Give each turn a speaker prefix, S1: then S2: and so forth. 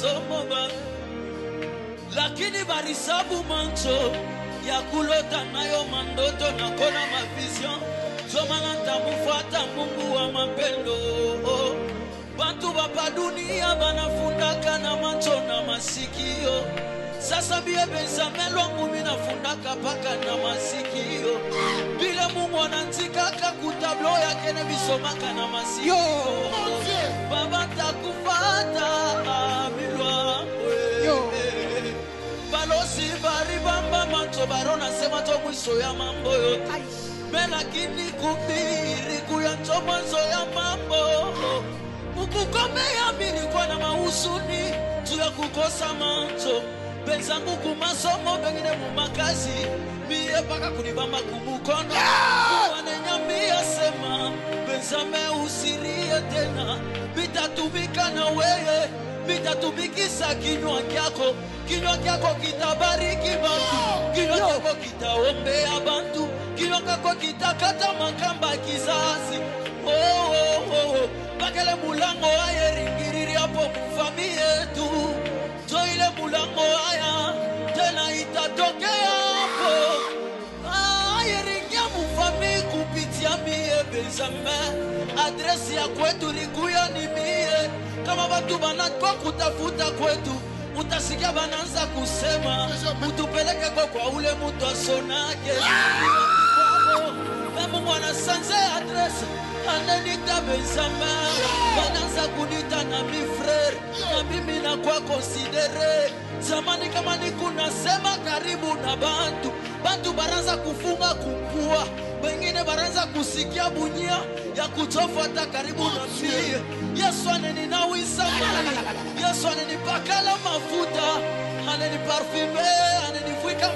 S1: masomo ba lakini barisabu mancho ya kulota nayo mandoto na kona mavision zomana ntamufuata Mungu wa mapendo. Bantu bapa dunia banafundaka na macho na masikio. Sasa bie Benjamin lwangu minafundaka paka na masikio. Bile Mungu anantikaka kutablo yake ne bisomaka na masikio. Baba takufata milwa balosi baribamba manto barona sema to mwisho ya mambo yote. Melakini kubiri kuyanto mwanzo ya mambo. Ukukome ya mini kwa na mausuni tuya kukosa manto. Benzangu kumasomo bengine mumakazi miye paka kunibamba kumukono. Wananyambia sema Benjamin usirie tena. Mitatumika na weye, mitatumikisa kinywa kyako. Kinywa kyako kitabariki bantu, kinywa kyako kitaombea bantu, kinywa kyako kitakata makamba kizazi. Bakele mulango aye ringiriri hapo mfami yetu. Jo ile mulango aya tena itatokea hapo. Aye ringia mfami kupitia mie Benjamin. Adresi ya kwetu likuya ni mie. Kama watu banatwa kutafuta kwetu, utasikia bananza kusema utupeleke kwa ule mtu asonake. Mungu anasanze adresi ananita Benjamin. Bananza kunita na mi frere na mimi na kwa konsidere. Zamani kama nikuna sema karibu na bantu. Bantu baranza kufunga kupua. Wengine baranza kusikia bunyia ya kutofuata karibu na mie. Yesu aneninawisa mali. Yesu anenipakala mafuta. Aneniparfume, anenifuika